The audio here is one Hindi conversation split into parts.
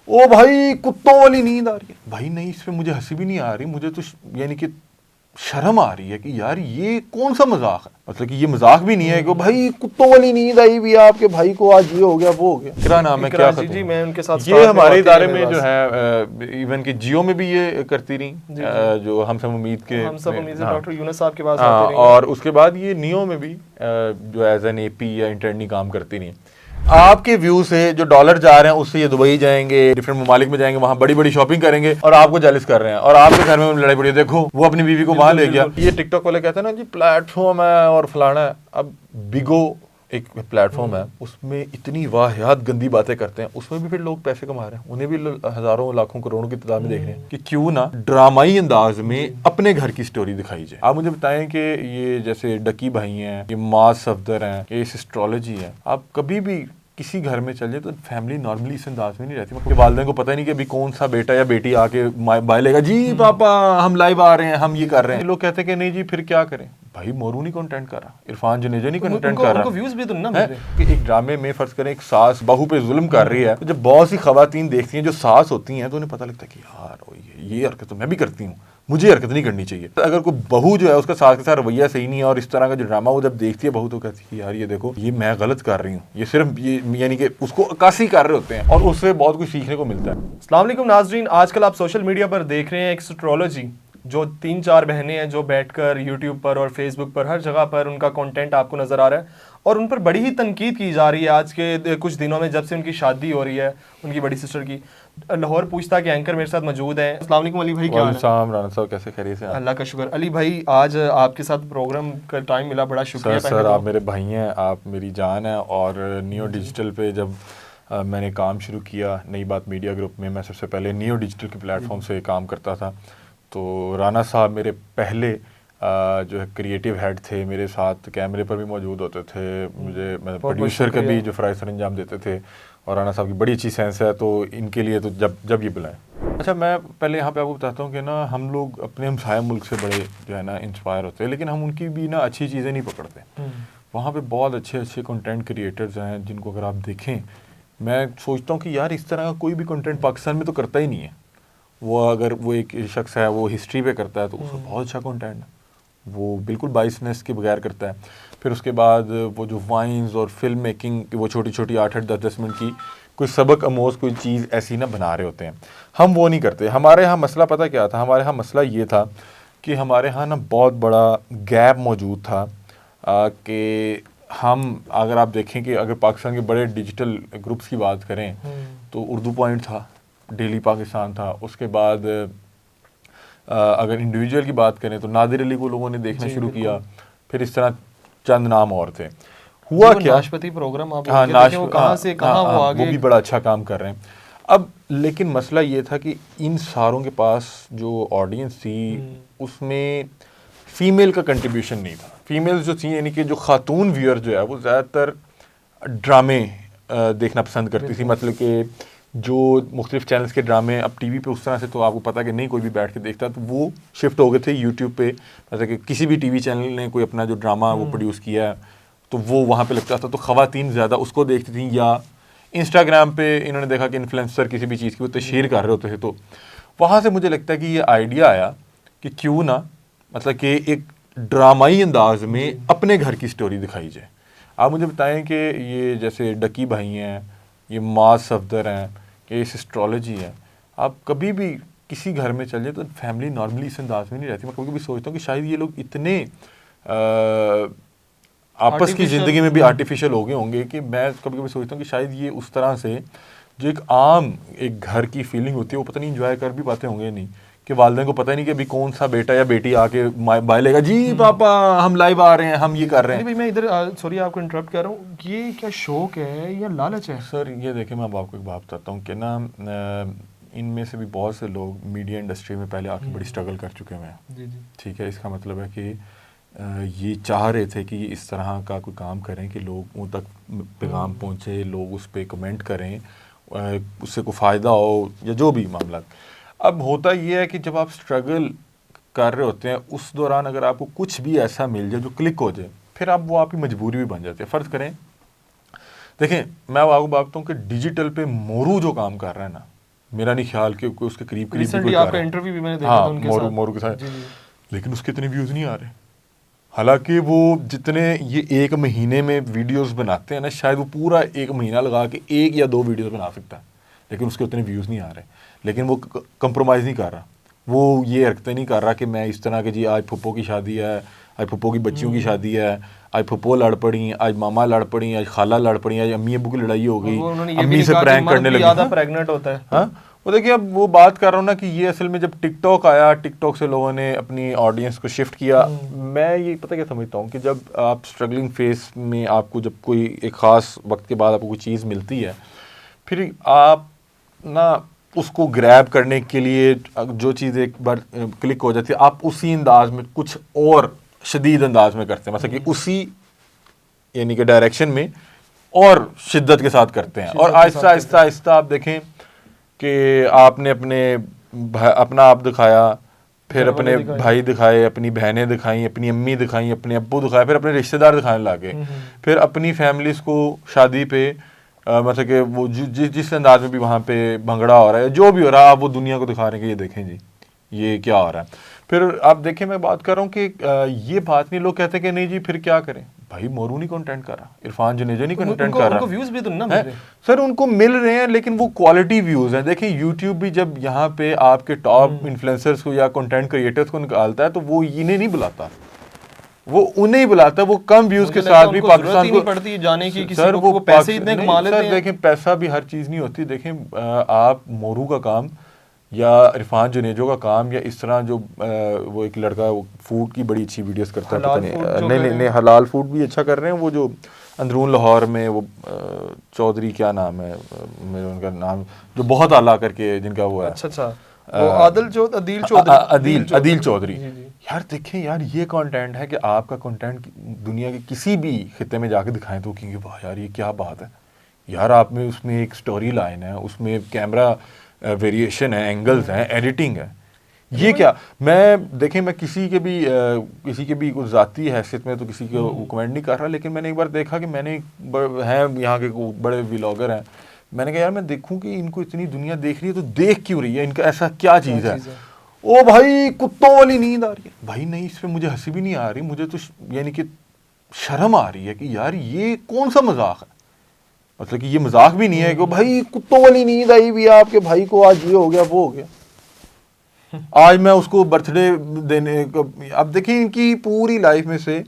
ओ भाई कुत्तों वाली नींद आ रही है। भाई नहीं, इसमें मुझे हंसी भी नहीं आ रही, मुझे तो यानी कि शर्म आ रही है कि यार ये कौन सा मजाक है। मतलब कि ये मजाक भी नहीं है कि भाई कुत्तों वाली नींद आई भी है आपके भाई को, आज ये हो गया वो हो गया। क्या नाम है, क्या जी, मैं उनके साथ ये हमारे इदारे में जो है, इवन कि जियो में भी ये करती रही, जो हम सब उम्मीद के डॉक्टर यूनुस साहब के पास हाँ, आते रही, और उसके बाद ये नियो में भी जो एज एन एपी या इंटर्नी काम करती रही। आपके व्यू से जो डॉलर जा रहे हैं उससे ये दुबई जाएंगे, डिफरेंट ममालिक में जाएंगे, वहां बड़ी बड़ी शॉपिंग करेंगे और आपको जेलस कर रहे हैं, और आपके घर में लड़ाई पड़ी है, देखो वो अपनी बीवी को वहां ले गया। ये टिकटॉक वाले कहते हैं ना जी प्लेटफॉर्म है और फलाना है। अब बिगो एक प्लेटफॉर्म है, उसमें इतनी वाहियात गंदी बातें करते हैं, उसमें भी फिर लोग पैसे कमा रहे हैं, उन्हें भी हजारों लाखों करोड़ों की तादाद में देख रहे हैं कि क्यों ना ड्रामाई अंदाज में अपने घर की स्टोरी दिखाई जाए। आप मुझे बताएं कि ये जैसे डकी भाई हैं, ये मास सफदर हैं, ये एस्ट्रोलॉजी है, आप कभी भी किसी घर में चल जाए तो फैमिली नॉर्मली इस अंदाज में नहीं रहती। मतलब वालिदैन को पता ही नहीं कि अभी कौन सा बेटा या बेटी आके बाय लेगा, जी पापा हम लाइव आ रहे हैं, हम ये कर रहे हैं। लोग कहते हैं कि नहीं जी फिर क्या करें। भाई मोरू नहीं कंटेंट कर रहा, इरफान जनेजा नहीं कंटेंट कर रहा, उनको व्यूज भी तो ना मिल रहे कि एक ड्रामे में फर्ज करें एक सास बहू पे जुल्म कर रही है, तो जब बहुत सी खवातीन देखती हैं जो सास होती हैं तो उन्हें पता लगता है कि यार ये हरकत तो मैं भी करती हूँ, मुझे हरकत नहीं करनी चाहिए। तो अगर कोई बहू जो है उसका सास के साथ रवैया सही नहीं है और इस तरह का जो ड्रामा वो जब देखती है बहू, तो कहती है यार ये देखो ये मैं गलत कर रही हूँ, ये सिर्फ ये यानी कि उसको अक्कासी कर रहे होते हैं और उससे बहुत कुछ सीखने को मिलता है। अस्सलाम वालेकुम नाजरीन, आजकल आप सोशल मीडिया पर देख रहे हैं एस्ट्रोलॉजी, जो 3-4 बहनें हैं जो बैठकर यूट्यूब पर और फेसबुक पर हर जगह पर उनका कंटेंट आपको नज़र आ रहा है और उन पर बड़ी ही तनकीद की जा रही है आज के कुछ दिनों में, जब से उनकी शादी हो रही है उनकी बड़ी सिस्टर की। लाहौर पूछता के एंकर मेरे साथ मौजूद हैं। अस्सलाम वालेकुम अली भाई, क्या हाल है? राना साहब कैसे खैरियत से? अल्लाह का शुक्र। अली भाई आज आपके साथ प्रोग्राम का टाइम मिला, बड़ा शुक्रिया। सर आप मेरे भाई हैं, आप मेरी जान हैं, और नियो डिजिटल पे जब मैंने काम शुरू किया नई बात मीडिया ग्रुप में, मैं सबसे पहले नियो डिजिटल के प्लेटफॉर्म से काम करता था। तो राना साहब मेरे पहले जो है क्रिएटिव हेड थे, मेरे साथ कैमरे पर भी मौजूद होते थे, मुझे मतलब प्रोड्यूसर का भी जो फ़राइज़ सर अंजाम देते थे, और राना साहब की बड़ी अच्छी सेंस है, तो इनके लिए तो जब ये बुलाएं। अच्छा, मैं पहले यहाँ पे आपको बताता हूँ कि ना हम लोग अपने हमसाया मुल्क से बड़े जो है ना इंस्पायर होते हैं, लेकिन हम उनकी भी ना अच्छी चीज़ें नहीं पकड़ते। वहाँ पे बहुत अच्छे अच्छे कंटेंट क्रिएटर्स हैं जिनको अगर आप देखें, मैं सोचता हूँ कि यार इस तरह का कोई भी कंटेंट पाकिस्तान में तो करता ही नहीं है। वो अगर वो एक शख्स है वो हिस्ट्री पे करता है तो उसका बहुत अच्छा कंटेंट है, वो बिल्कुल बाइसनेस के बगैर करता है। फिर उसके बाद वो जो वाइन्स और फिल्म मेकिंग की वो छोटी छोटी 8-8 10-10 मिनट की कोई सबक अमोज कोई चीज़ ऐसी ना बना रहे होते हैं, हम वो नहीं करते। हमारे यहाँ मसला पता क्या था? हमारे यहाँ मसला ये था कि हमारे यहाँ ना बहुत बड़ा गैप मौजूद था कि हम अगर आप देखें कि अगर पाकिस्तान के बड़े डिजिटल ग्रुप्स की बात करें तो उर्दू पॉइंट था, डेली पाकिस्तान था, उसके बाद अगर इंडिविजुअल की बात करें तो नादिर अली को लोगों ने देखना शुरू किया, फिर इस तरह चंद नाम और थे। हुआ क्या, नाशपति प्रोग्राम आप वो कहाँ से कहाँ वो आगे, वो भी बड़ा अच्छा काम कर रहे हैं अब। लेकिन मसला ये था कि इन सारों के पास जो ऑडियंस थी उसमें फ़ीमेल का कंट्रीब्यूशन नहीं था। फीमेल्स जो थी यानी कि जो खातून व्यूअर जो है वो ज़्यादातर ड्रामे देखना पसंद करती थी। मतलब कि जो मुख्तलिफ चैनल्स के ड्रामे अब टीवी पे उस तरह से तो आपको पता कि नहीं कोई भी बैठ के देखता, तो वो शिफ्ट हो गए थे यूट्यूब पे। मतलब कि किसी भी टीवी चैनल ने कोई अपना जो ड्रामा वो प्रोड्यूस किया है तो वो वहाँ पे लगता था, तो ख़वातीन ज़्यादा उसको देखती थी, या इंस्टाग्राम पे इन्होंने देखा कि इन्फ्लुएंसर किसी भी चीज़ की वो तशहीर कर रहे होते थे, तो वहाँ से मुझे लगता है कि ये आइडिया आया कि क्यों ना मतलब कि एक ड्रामाई अंदाज में अपने घर की स्टोरी दिखाई जाए। आप मुझे बताएं कि ये जैसे डकी भाई हैं, ये मास सफदर हैं, ये एस्ट्रोलॉजी है, आप कभी भी किसी घर में चल जाए तो फैमिली नॉर्मली इस अंदाज में नहीं रहती। मैं कभी कभी सोचता हूँ कि शायद ये लोग इतने आपस की ज़िंदगी में भी आर्टिफिशियल हो गए होंगे कि मैं कभी कभी सोचता हूँ कि शायद ये उस तरह से जो एक आम एक घर की फीलिंग होती है वो पता नहीं इंजॉय कर भी पाते होंगे नहीं, कि वालिदैन को पता ही नहीं कि अभी कौन सा बेटा या बेटी आके बाय लेगा, जी पापा हम लाइव आ रहे हैं, हम ये कर रहे हैं। भाई मैं इधर सॉरी आपको इंटरप्ट कर रहा हूँ, ये क्या शौक है या लालच है? सर ये देखें, मैं अब आपको एक बात बताता हूँ कि ना इनमें से भी बहुत से लोग मीडिया इंडस्ट्री में पहले आके बड़ी स्ट्रगल कर चुके हैं। जी जी, ठीक है, इसका मतलब है कि ये चाह रहे थे कि इस तरह का कोई काम करें कि लोग उन तक पैगाम पहुँचे, लोग उस पर कमेंट करें, उससे कोई फ़ायदा हो या जो भी मामला। अब होता ये है कि जब आप स्ट्रगल कर रहे होते हैं उस दौरान अगर आपको कुछ भी ऐसा मिल जाए जो क्लिक हो जाए, फिर आप वो आपकी मजबूरी भी बन जाती है। फ़र्ज़ करें, देखें मैं आपको बात बताऊँ कि डिजिटल पे मोरू जो काम कर रहा है ना, मेरा नहीं ख्याल कि कोई उसके करीब करीब भी रिसेंटली कोई आपका इंटरव्यू भी मैंने देखा हाँ था उनके मोरू साथ। मोरू के साथ, जी जी। लेकिन उसके इतने व्यूज़ नहीं आ रहे। हालांकि वो जितने ये एक महीने में वीडियोस बनाते हैं ना, शायद वो पूरा एक महीना लगा के 1 या 2 वीडियोस बना सकता है, लेकिन उसके उतने व्यूज़ नहीं आ रहे। लेकिन वो कंप्रोमाइज़ नहीं कर रहा, वो ये हरकतें नहीं कर रहा कि मैं इस तरह के जी आज फुप्पो की शादी है, आज फुप्पो की बच्चियों की शादी है, आज फुप्पो लड़ पड़ी, आज मामा लड़ पड़ी, आज खाला लड़ पड़ी, आज अम्मी अब्बू की लड़ाई हो गई, वो उन्होंने ये भी अम्मी नहीं से कहा कि प्रैंक मर्द करने भी लगी। ज़्यादा हाँ? प्रेग्नेंट होता है। हाँ, वो देखिए अब वो बात कर रहा हूँ ना कि ये असल में जब टिकटॉक आया, टिकटॉक से लोगों ने अपनी ऑडियंस को शिफ्ट किया। मैं ये पता क्या समझता हूँ कि जब आप स्ट्रगलिंग फेस में आपको जब कोई एक ख़ास वक्त के बाद आपको कोई चीज़ मिलती है, फिर आप ना उसको ग्रैब करने के लिए जो चीज़ एक बार क्लिक हो जाती है, आप उसी अंदाज में कुछ और शदीद अंदाज में करते हैं, मतलब कि उसी यानी कि डायरेक्शन में और शिद्दत के साथ करते हैं। और आहिस्ता आहिस्ता आहिस्ता आप देखें कि आपने अपना आप दिखाया, फिर अपने भाई दिखाए, अपनी बहनें दिखाई, अपनी अम्मी दिखाई, अपने अब्बू दिखाए, फिर अपने रिश्तेदार दिखाने लगे, फिर अपनी फैमिलीज़ को शादी पे मतलब कि वो जिस अंदाज में भी वहाँ पे भंगड़ा हो रहा है, जो भी हो रहा है, आप वो दुनिया को दिखा रहे हैं कि ये देखें जी ये क्या हो रहा है। फिर आप देखें, मैं बात कर रहा हूँ कि ये बात नहीं, लोग कहते हैं कि नहीं जी फिर क्या करें, भाई मोरू नहीं कंटेंट कर रहा, इरफान जुनेजा नहीं कंटेंट कर रहा, उनको व्यूज भी तो ना मिल रहे सर, उनको मिल रहे हैं लेकिन वो क्वालिटी व्यूज हैं। देखें यूट्यूब भी जब यहाँ पे आपके टॉप इन्फ्लुएंसर्स को या कंटेंट क्रिएटर्स को निकालता है तो वो इन्हें नहीं बुलाता, वो उन्हें ही बुलाता है। वो कम व्यूज के साथ भी पाकिस्तान को पड़ती है जाने की, किसी सर को पैसे इतने कमा लेते हैं। देखें पैसा भी हर चीज़ नहीं होती। देखें आप मोरू का काम या इरफान जुनेजो का काम या इस तरह जो वो एक लड़का वो फूड की बड़ी अच्छी वीडियोस करता है, पता नहीं हलाल फूड भी अच्छा कर रहे हैं, वो जो अंदरून लाहौर में वो चौधरी क्या नाम है मेरे उनका नाम, जो बहुत आला करके जिनका वो है, अच्छा वो अदील चौधरी। यार देखें यार, ये कंटेंट है कि आपका कंटेंट दुनिया के किसी भी खित्ते में जाके दिखाएं तो कहेंगे वाह यार ये क्या बात है यार, आप में उसमें एक स्टोरी लाइन है, उसमें कैमरा वेरिएशन है, एंगल्स हैं, एडिटिंग है, ये क्या। मैं देखें मैं किसी के भी कुछ ज़ाती हैसियत में तो किसी को कमेंट नहीं कर रहा, लेकिन मैंने एक बार देखा कि मैंने हैं यहाँ के बड़े व्लॉगर हैं, मैंने कहा यार मैं देखूं कि इनको इतनी दुनिया देख रही है तो देख क्यों रही है, इनका ऐसा क्या चीज़ है। ओ भाई कुत्तों वाली नींद आ रही है, भाई नहीं इस पर मुझे हंसी भी नहीं आ रही, मुझे तो यानी कि शर्म आ रही है कि यार ये कौन सा मजाक है, मतलब कि ये मजाक भी नहीं है कि भाई कुत्तों वाली नींद आई हुई है आपके भाई को, आज ये हो गया वो हो गया, आज मैं उसको बर्थडे देने को। अब देखिए इनकी पूरी लाइफ में से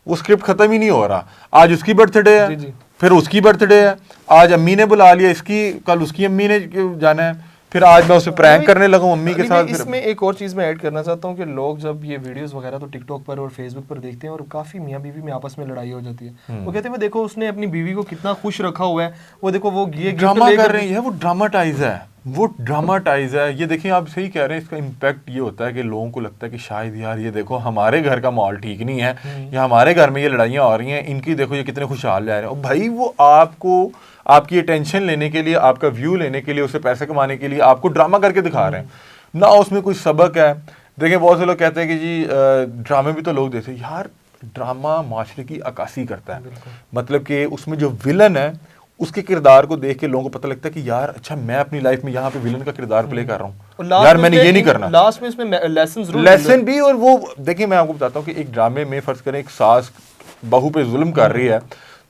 वो स्क्रिप्ट खत्म ही नहीं हो रहा, आज उसकी बर्थडे है, फिर उसकी बर्थडे है, आज अम्मी ने बुला लिया इसकी, कल उसकी अम्मी ने जाना है, फिर आज मैं उसे प्रैंक करने लगा मम्मी के साथ। इसमें एक और चीज़ मैं ऐड करना चाहता हूँ कि लोग जब ये वीडियोस वगैरह तो टिकटॉक पर और फेसबुक पर देखते हैं और काफ़ी मियाँ बीवी में आपस में लड़ाई हो जाती है, वो कहते हैं देखो उसने अपनी बीवी को कितना खुश रखा हुआ है, वो देखो वो ये ड्रामा कर रही है, वो ड्रामाटाइज है, ये देखिए आप सही कह रहे हैं। इसका इम्पैक्ट ये होता है कि लोगों को लगता है कि शायद यार ये देखो हमारे घर का माहौल ठीक नहीं है या हमारे घर में ये लड़ाइयाँ हो रही हैं, इनकी देखो ये कितने खुशहाल रह रहे हैं। भाई वो आपको आपकी अटेंशन लेने के लिए, आपका व्यू लेने के लिए, उसे पैसे कमाने के लिए आपको ड्रामा करके दिखा रहे हैं ना, उसमें कोई सबक है। देखिए बहुत से लोग कहते हैं कि जी ड्रामे भी तो लोग देते हैं, यार ड्रामा माशरे की अक्कासी करता है, मतलब कि उसमें जो विलन है उसके किरदार को देख के लोगों को पता लगता है कि यार अच्छा मैं अपनी लाइफ में यहाँ पे विलन का किरदार प्ले कर रहा हूँ, यार मैंने ये नहीं करना। लास्ट में इसमें लेसन भी, और वो देखिए मैं आपको बताता हूँ कि एक ड्रामे में फर्ज करें एक सास बहू पे जुल्म कर रही है,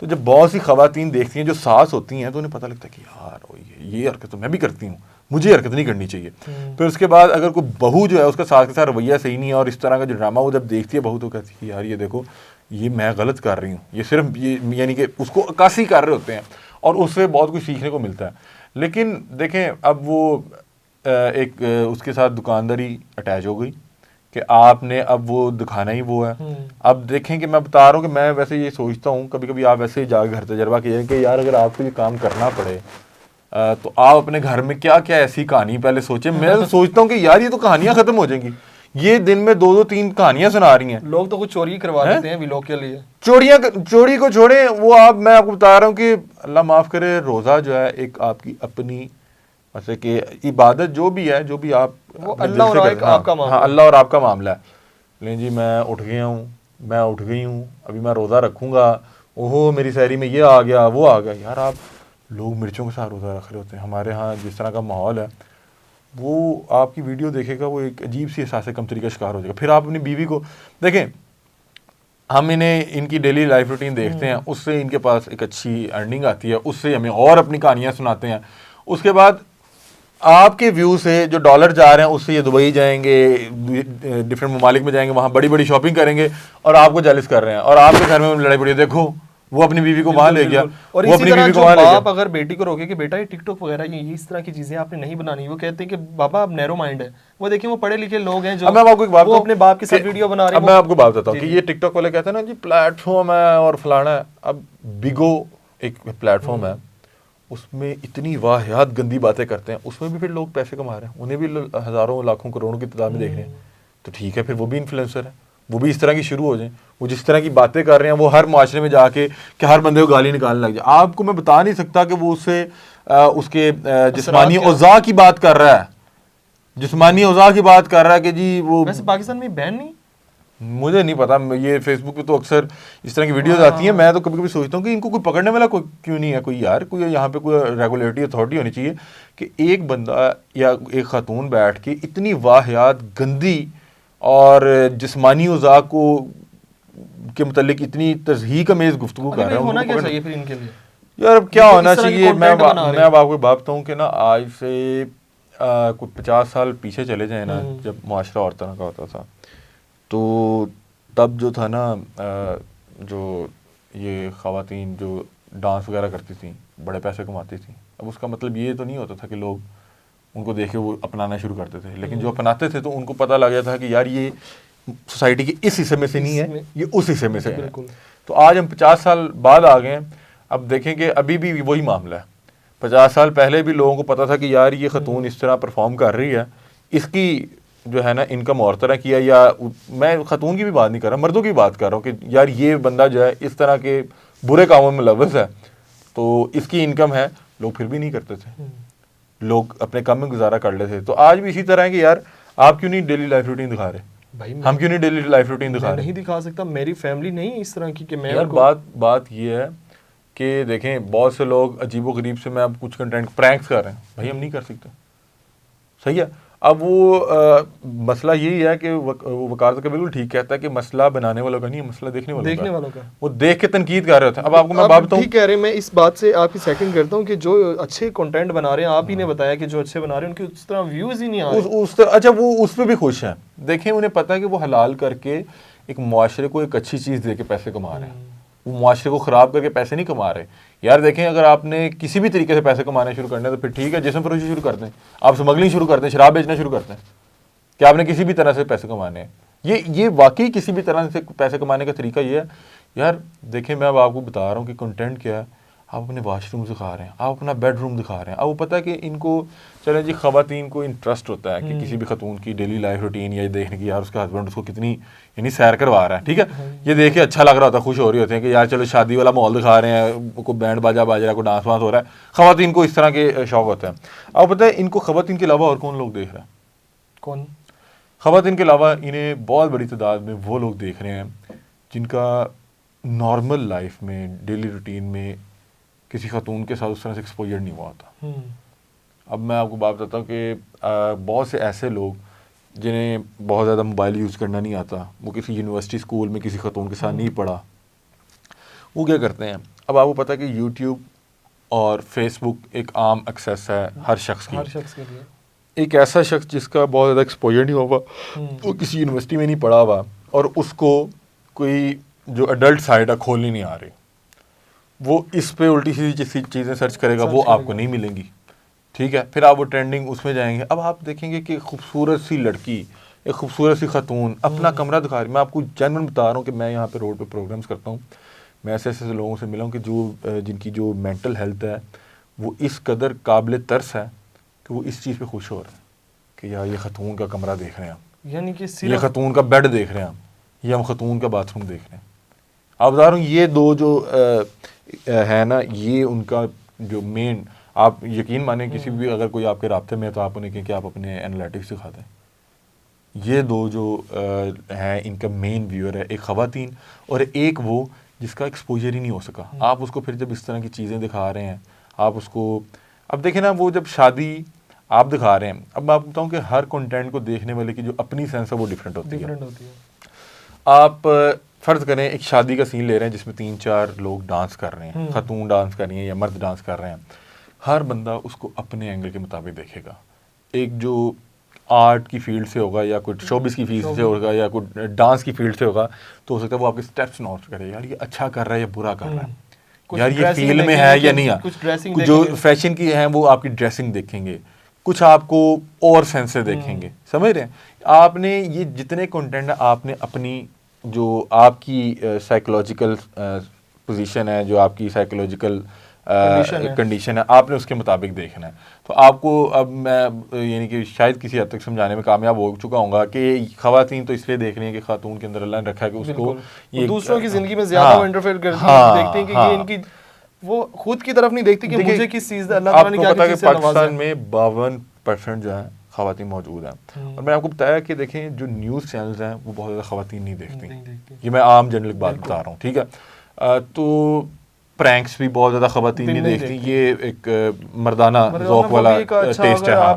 तो जब बहुत सी खवातीन देखती हैं जो सास होती हैं तो उन्हें पता लगता है कि यार ये हरकत तो मैं भी करती हूँ, मुझे हरकत नहीं करनी चाहिए। फिर उसके बाद अगर कोई बहू जो है उसका सास के साथ रवैया सही नहीं है और इस तरह का जो ड्रामा वो जब देखती है बहू तो कहती है यार ये देखो ये मैं गलत कर रही हूँ, ये सिर्फ ये यानी कि उसको अक्कासी कर रहे होते हैं और उससे बहुत कुछ सीखने को मिलता है। लेकिन देखें अब वो एक उसके साथ दुकानदारी अटैच हो गई कि आपने अब वो दिखाना ही वो है। अब देखें कि मैं बता रहा हूँ कि मैं वैसे ये सोचता हूँ, कभी कभी आप वैसे ही जाकर घर तजर्बा कीजिए कि यार अगर आपको ये काम करना पड़े तो आप अपने घर में क्या क्या ऐसी कहानी पहले सोचें। मैं तो सोचता हूँ कि यार ये तो कहानियाँ खत्म हो जाएंगी, ये दिन में 2-2-3 कहानियां सुना रही हैं। लोग तो कुछ चोरी करवा देते हैं व्लॉग के लिए। चोरी को छोड़े, वो मैं आपको बता रहा हूँ कि अल्लाह माफ़ करे, रोज़ा जो है एक आपकी अपनी जैसे कि इबादत जो भी है, जो भी आप अल्लाह और आपका मामला, हाँ अल्लाह और आपका मामला है। लेकिन जी मैं उठ गया हूँ, मैं उठ गई हूँ, अभी मैं रोज़ा रखूँगा, ओहो मेरी सहरी में ये आ गया वो आ गया, यार आप लोग मिर्चों के साथ रोज़ा रख रहे होते हैं। हमारे यहाँ जिस तरह का माहौल है, वो आपकी वीडियो देखेगा वो एक अजीब सी एहसास कमतरी का शिकार हो जाएगा। फिर आप अपनी बीवी को देखें, हम इन्हें इनकी डेली लाइफ रूटीन देखते हैं, उससे इनके पास एक अच्छी अर्निंग आती है, उससे हमें और अपनी कहानियाँ सुनाते हैं। उसके बाद आपके व्यू से जो डॉलर जा रहे हैं उससे ये दुबई जाएंगे, डिफरेंट ममालिक में जाएंगे, वहाँ बड़ी बड़ी शॉपिंग करेंगे और आपको जालिस कर रहे हैं, और आपके घर में लड़ाई पड़ी है, देखो वो अपनी बीवी को वहाँ ले गया, और वो इसी अपनी तरह बीवी को जो वहाँ ले बाप गया। अगर बेटी को रोके कि बेटा ये टिकटॉक वगैरह ये इस तरह की चीजें आपने नहीं बनानी, वो कहते हैं कि बाबा आप नैरो माइंड है। वो देखिए वो पढ़े लिखे लोग हैं जो अब मैं आपको एक बात वो बताऊं अपने बाप के साथ कि- वीडियो बना रहे हैं। अब मैं आपको बात बताता हूँ कि ये टिकटॉक वाले कहते हैं ना जी प्लेटफॉर्म है और फलाना है। अब बिगो एक प्लेटफॉर्म है, उसमें इतनी वाहियात गंदी बातें करते हैं, उसमें भी फिर लोग पैसे कमा रहे हैं, उन्हें भी हज़ारों लाखों करोड़ों की तादाद में देख रहे हैं। तो ठीक है, फिर वो भी इन्फ्लुएंसर है, वो भी इस तरह की शुरू हो जाए, वो जिस तरह की बातें कर रहे हैं वो हर माशरे में जाके कि हर बंदे को गाली निकालने लग जाए। आपको मैं बता नहीं सकता कि वो उससे उसके जिस्मानी औज़ा की बात कर रहा है, जिस्मानी औज़ा की बात कर रहा है कि जी वो। वैसे पाकिस्तान में बैन नहीं, मुझे नहीं पता, ये फेसबुक पे तो अक्सर इस तरह की वीडियोस आती हैं। मैं तो कभी कभी सोचता हूँ कि इनको कोई पकड़ने वाला कोई क्यों नहीं है, कोई यार कोई यहाँ पे कोई रेगुलेटरी अथॉरिटी होनी चाहिए कि एक बंदा या एक खातून बैठ के इतनी वाहियात गंदी और जिस्मानी औज़ा को के मुतल्लिक इतनी तज़हीक अमेज़ गुफ्तगू कर रहे हैं। होना उनको क्या पकड़ने- चाहिए फिर इनके लिए? यार अब क्या इस होना तरह के चाहिए, मैं content बना रहे मैं अब आपको बात बताऊँ कि ना आज से कुछ 50 साल पीछे चले जाए ना, जब मुआशरा और तरह का होता था, तो तब जो था ना जो ये ख़वातीन जो डांस वगैरह करती थी बड़े पैसे कमाती थी। अब उसका मतलब ये तो नहीं होता था कि लोग उनको देख के वो अपनाना शुरू करते थे, लेकिन जो अपनाते थे तो उनको पता लग गया था कि यार ये सोसाइटी के इस हिस्से में से नहीं है, ये उस हिस्से में से है। तो आज हम 50 साल बाद आ गए हैं। अब देखेंगे अभी भी वही मामला है। 50 साल पहले भी लोगों को पता था कि यार ये खतून इस तरह परफॉर्म कर रही है, इसकी जो है ना इनकम और तरह की है। या मैं खतून की भी बात नहीं कर रहा, मर्दों की बात कर रहा हूँ कि यार ये बंदा जो है इस तरह के बुरे कामों में मुलव्वस है, तो इसकी इनकम है। लोग फिर भी नहीं करते थे, लोग अपने काम में गुजारा कर लेते थे। तो आज भी इसी तरह है कि यार आप क्यों नहीं डेली लाइफ रूटीन दिखा रहे, भाई हम क्यों नहीं डेली लाइफ रूटीन दिखा रहे? नहीं दिखा सकता, मेरी फैमिली नहीं इस तरह की कि मैं यार बात ये है कि देखें बहुत से लोग अजीबो गरीब से मैं अब कुछ कंटेंट प्रैंक्स कर रहे हैं, भाई हम नहीं कर सकते, सही है। अब वो मसला यही है कि वकार का बिल्कुल ठीक कहता है कि मसला बनाने वालों का नहीं है, मसला देखने वालों का। वो देख के तनकीद कर रहे होते हैं। अब आपको मैं बात बताऊं, ठीक कह रहे हैं, मैं इस बात से आपकी सेकंड करता हूं कि जो अच्छे कंटेंट बना रहे हैं, आप ही ने बताया कि जो अच्छे बना रहे हैं उनके उस तरह व्यूज ही नहीं आ रहे। अच्छा वो उस पर भी खुश हैं। देखें उन्हें पता है कि वो हलाल करके एक मुआशरे को एक अच्छी चीज़ दे के पैसे कमा रहे हैं, वो मुआशरे को ख़राब करके पैसे नहीं कमा रहे। यार देखें अगर आपने किसी भी तरीके से पैसे कमाने शुरू करने तो फिर ठीक है, जिस्म फरोशी शुरू कर दें, आप स्मगलिंग शुरू कर दें, शराब बेचना शुरू करते हैं, कि आपने किसी भी तरह से पैसे कमाने हैं। ये वाकई किसी भी तरह से पैसे कमाने का तरीका ये है। यार देखें मैं अब आपको बता रहा हूँ कि कंटेंट क्या है। आप अपने वाशरूम दिखा रहे हैं, आप अपना बेडरूम दिखा रहे हैं। अब वो पता है कि इनको चलें जी ख़वातीन को इंटरेस्ट होता है कि किसी भी खतून की डेली लाइफ रूटीन या देखने की, यार उसका हस्बैंड उसको कितनी यानी सैर करवा रहा है, ठीक है, ये देख के अच्छा लग रहा होता है, खुश हो रही होते हैं कि यार चलो शादी वाला माहौल दिखा रहे हैं, कोई बैंड बाजा बाज रहा है, कोई डांस वांस हो रहा है। ख़वातीन को इस तरह के शौक होते हैं। अब पता है इनको ख़वातीन के अलावा और कौन लोग देख रहे हैं? कौन? ख़वातीन के अलावा इन्हें बहुत बड़ी तादाद में वो लोग देख रहे हैं जिनका नॉर्मल लाइफ में डेली रूटीन में किसी खातून के साथ उस तरह से एक्सपोजर नहीं हुआ होता। अब मैं आपको बात बताता हूँ कि बहुत से ऐसे लोग जिन्हें बहुत ज़्यादा मोबाइल यूज़ करना नहीं आता, वो किसी यूनिवर्सिटी स्कूल में किसी खातून के साथ नहीं पढ़ा, वो क्या करते हैं। अब आपको पता है कि यूट्यूब और फेसबुक एक आम एक्सेस है हर शख्स के लिए। एक ऐसा शख्स जिसका बहुत ज़्यादा एक्सपोजर नहीं हुआ, वो किसी यूनिवर्सिटी में नहीं पढ़ा हुआ, और उसको कोई जो अडल्ट साइड है खोलनी नहीं आ रही, वो इस पे उल्टी सीधी चीज़ें सर्च करेगा, वो आपको नहीं मिलेंगी, ठीक है। फिर आप वो ट्रेंडिंग उसमें जाएंगे। अब आप देखेंगे कि खूबसूरत सी लड़की, एक खूबसूरत सी खातून अपना कमरा दिखा रही। मैं आपको जेन्युइन बता रहा हूँ कि मैं यहाँ पे रोड पे प्रोग्राम्स करता हूँ, मैं ऐसे ऐसे लोगों से मिला हूँ कि जो जिनकी जो मेंटल हेल्थ है वो इस कदर काबिल तरस है कि वो इस चीज़ पे खुश हो रहे हैं कि यार ये खातून का कमरा देख रहे हैं हम, यानी कि ये खातून का बेड देख रहे हैं हम, ये हम खातून का बाथरूम देख रहे हैं। आप बता रहा हूँ ये दो जो है ना, ये उनका जो मेन, आप यकीन माने किसी भी अगर कोई आपके राब्ते में है तो आप उन्हें कहें कि आप अपने एनालिटिक्स दिखा दें। ये दो जो हैं इनका मेन व्यूअर है, एक ख़वातीन और एक वो जिसका एक्सपोजर ही नहीं हो सका। आप उसको फिर जब इस तरह की चीज़ें दिखा रहे हैं, आप उसको, अब देखें ना वो जब शादी आप दिखा रहे हैं, अब मैं आपको बताऊं कि हर कंटेंट को देखने वाले की जो अपनी सेंस है वो डिफरेंट होती है। आप फ़र्ज़ करें एक शादी का सीन ले रहे हैं जिसमें 3-4 लोग डांस कर रहे हैं, खातून डांस कर रही हैं या मर्द डांस कर रहे हैं, हर बंदा उसको अपने एंगल के मुताबिक देखेगा। एक जो आर्ट की फील्ड से होगा या कोई शोबिस की फील्ड से होगा या कोई डांस की फील्ड से होगा, तो हो सकता है वो आपके स्टेप्स नोट करे, यार ये अच्छा कर रहा है या बुरा कर रहा है, यार ये फील्ड में है या नहीं है। जो फैशन की है वो आपकी ड्रेसिंग देखेंगे, कुछ आपको और सेंस से देखेंगे, समझ रहे हैं। आपने ये जितने कंटेंट है आपने अपनी जो आपकी साइकोलॉजिकल पोजीशन है, जो आपकी साइकोलॉजिकल कंडीशन है, आपने उसके मुताबिक देखना है। तो आपको अब मैं यानी कि शायद किसी हद तक समझाने में कामयाब हो चुका हूँगा कि खवातीन तो इसलिए देख रही हैं कि खातून के अंदर अल्लाह ने रखा है कि उसको ये दूसरों की जिंदगी में ज्यादा इंटरफेयर करती हैं, देखती हैं कि ये इनकी, वो खुद की तरफ नहीं देखती कि मुझे किस चीज अल्लाह ताला ने क्या पता है कि पाकिस्तान में 52% जो है खवातीन मौजूद हैं। और मैंने आपको बताया कि देखें जो न्यूज़ चैनल्स हैं वो बहुत ज़्यादा खवातीन नहीं देखती, ये मैं आम जनरल बात बता रहा हूँ, ठीक है। तो प्रैंक्स भी बहुत ज़्यादा खवातीन नहीं देखती, ये एक मर्दाना ज़ौक वाला टेस्ट है। हाँ,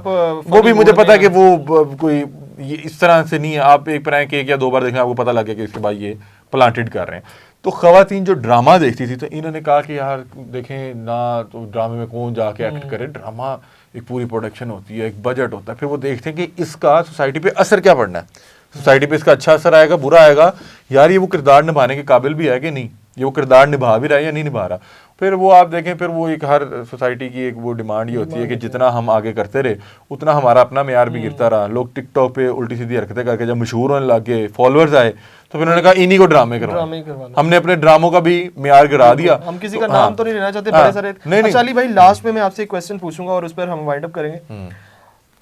वो भी मुझे पता है कि वो कोई ये इस तरह से नहीं है। आप एक प्रैंक 1 या 2 बार देखें आपको पता लग गया कि इसके बाद ये प्लांटेड कर रहे हैं। तो खवातीन जो ड्रामा देखती थी, तो इन्होंने कहा कि यार देखें ना, तो ड्रामे में कौन जाके एक्ट करे, ड्रामा एक पूरी प्रोडक्शन होती है, एक बजट होता है, फिर वो देखते हैं कि इसका सोसाइटी पे असर क्या पड़ना है, सोसाइटी पे इसका अच्छा असर आएगा, बुरा आएगा, यार ये वो किरदार निभाने के काबिल भी है कि नहीं, ये वो किरदार निभा भी रहा है या नहीं निभा रहा। फिर वो आप देखें, फिर वो एक हर सोसाइटी की एक वो डिमांड ये होती है कि जितना हम आगे करते रहे उतना हमारा अपना मेयार भी गिरता रहा। लोग टिकटॉक पे उल्टी सीधी हरकतें करके जब मशहूर होने लगे, फॉलोअर्स आए, तो फिर उन्होंने कहा इन्हीं को ड्रामे करवाना। हमने अपने ड्रामों का भी मेयार गिरा दिया। हम किसी का नाम तो नहीं लेना चाहते, बड़े सारे। अच्छा अली भाई, लास्ट में मैं आपसे एक क्वेश्चन पूछूंगा और उस पर हम वाइंड अप करेंगे।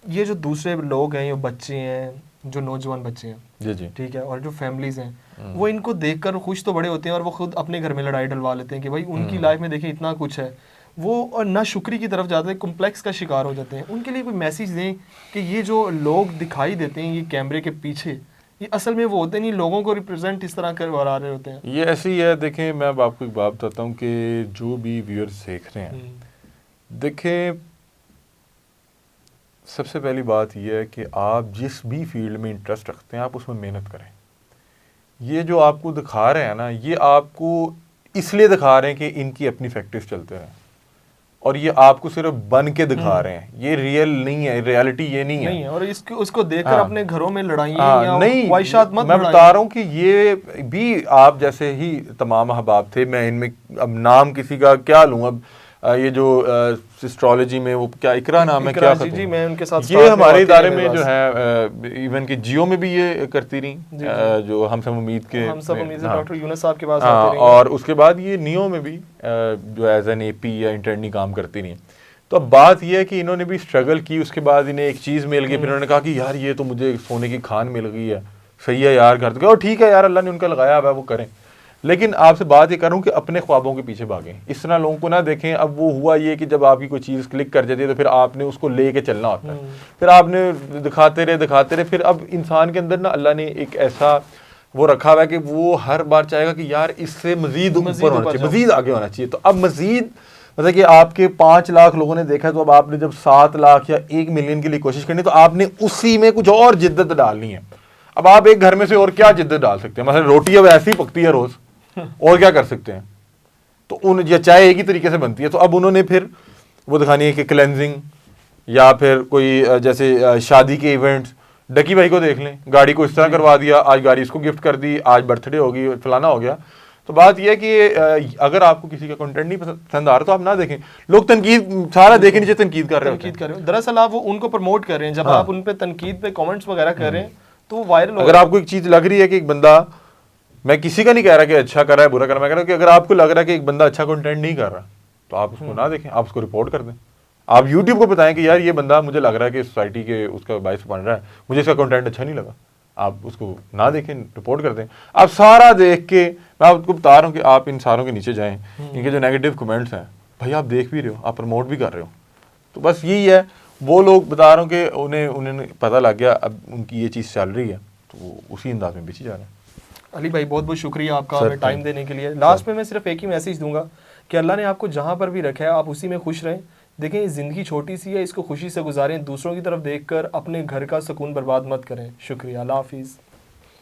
ये जो दूसरे लोग हैं, ये बच्चे हैं, जो नौजवान बच्चे हैं, जी जी, ठीक है, और जो फैमिलीज हैं, वो इनको देखकर खुश तो बड़े होते हैं और वो खुद अपने घर में लड़ाई डलवा लेते हैं कि भाई उनकी लाइफ में देखिए इतना कुछ है, वो और ना शुक्री की तरफ जाते हैं, कॉम्प्लेक्स का शिकार हो जाते हैं। उनके लिए कोई मैसेज दें कि ये जो लोग दिखाई देते हैं ये कैमरे के पीछे, ये असल में वो होते नहीं, लोगों को रिप्रेजेंट इस तरह करवा रहे होते हैं। ये ऐसे ही है। देखें मैं अब आपको एक बात बताता हूँ कि जो भी व्यूअर्स देख रहे हैं, देखें सबसे पहली बात यह है कि आप जिस भी फील्ड में इंटरेस्ट रखते हैं आप उसमें मेहनत करें। ये जो आपको दिखा रहे हैं ना, ये आपको इसलिए दिखा रहे हैं कि इनकी अपनी फैक्ट्रीज चलते हैं, और ये आपको सिर्फ बन के दिखा रहे हैं, ये रियल नहीं है, रियलिटी ये नहीं है। और इसको उसको देखकर अपने घरों में लड़ाइयाँ या ख्वाहिशात मत, मैं बता रहा हूँ कि ये भी आप जैसे ही तमाम अहबाब थे, मैं इनमें अब नाम किसी का क्या लूँ, अब ये जो एस्ट्रोलॉजी में वो क्या इकरा नाम है, क्या जी, मैं उनके साथ ये हमारे इदारे में जो है, इवन कि जियो में भी ये करती रही, जो हम सब उम्मीद के डॉक्टर यूनुस साहब के पास, और उसके बाद ये नियो में भी जो एज एन एपी या इंटर्नी काम करती रही। तो अब बात यह है कि इन्होंने भी स्ट्रगल की, उसके बाद इन्हें एक चीज़ मिल गई, फिर उन्होंने कहा कि यार ये तो मुझे सोने की खान मिल गई है, सही है यार, घर तो ठीक है यार, अल्लाह ने उनका लगाया हुआ है, वो करें। लेकिन आपसे बात ये करूं कि अपने ख्वाबों के पीछे भागें, इस तरह लोगों को ना देखें। अब वो हुआ ये कि जब आपकी कोई चीज़ क्लिक कर जाती है तो फिर आपने उसको लेके चलना होता है, फिर आपने दिखाते रहे, फिर अब इंसान के अंदर ना अल्लाह ने एक ऐसा वो रखा हुआ है कि वो हर बार चाहेगा कि यार इससे मजीद ऊपर होना चाहिए, मजीद आगे होना चाहिए। तो अब मजीद मतलब कि आपके 5 लाख लोगों ने देखा, तो अब आपने जब 7 लाख या 1 मिलियन के लिए कोशिश करनी, तो आपने उसी में कुछ और जिद्दत डालनी है। अब आप एक घर में से और क्या जिद्दत डाल सकते हैं, मतलब रोटी अब ऐसी पकती है रोज़, और क्या कर सकते हैं, तो उन या चाय एक ही तरीके से बनती है। तो अब उन्होंने फिर वो दिखानी है कि क्लेंजिंग, या फिर कोई जैसे शादी के इवेंट्स, डकी भाई को देख लें, गाड़ी को इस तरह करवा दिया, आज गाड़ी इसको गिफ्ट कर दी, आज बर्थडे होगी, फलाना हो गया। तो बात यह है कि अगर आपको किसी का कंटेंट नहीं पसंद आ रहा तो आप ना देखें। लोग तनकीद सारा देखें नीचे तनकीद कर रहे हैं, दरअसल आप वो उनको प्रमोट कर रहे हैं। जब आप उन पे तनकीद पे कमेंट्स वगैरह कर रहे हैं तो वो वायरल हो। अगर आपको एक चीज लग रही है कि एक बंदा, मैं किसी का नहीं कह रहा कि अच्छा कर रहा है बुरा कर रहा है, मैं कह रहा हूं कि अगर आपको लग रहा है कि एक बंदा अच्छा कंटेंट नहीं कर रहा तो आप उसको ना देखें, आप उसको रिपोर्ट कर दें। आप YouTube को बताएं कि यार ये बंदा मुझे लग रहा है कि सोसाइटी के उसका बाइस बन रहा है, मुझे इसका कंटेंट अच्छा नहीं लगा, आप उसको ना देखें, रिपोर्ट कर दें। आप सारा देख के, मैं आपको बता रहा हूँ कि आप इन सारों के नीचे जाएं, इनके जो नेगेटिव कमेंट्स हैं भाई आप देख भी रहे हो, आप प्रमोट भी कर रहे हो। तो बस यही है, वो लोग बता रहा हूँ कि उन्हें पता लग गया, अब उनकी ये चीज़ चल रही है तो वो उसी अंदाज में बेची जा रहा है। अली भाई बहुत बहुत शुक्रिया आपका हमें टाइम देने के लिए। लास्ट में मैं सिर्फ एक ही मैसेज दूंगा कि अल्लाह ने आपको जहाँ पर भी रखा है आप उसी में खुश रहें। देखें ये ज़िंदगी छोटी सी है, इसको खुशी से गुजारें, दूसरों की तरफ देखकर अपने घर का सुकून बर्बाद मत करें। शुक्रिया, अल्लाह हाफिज़।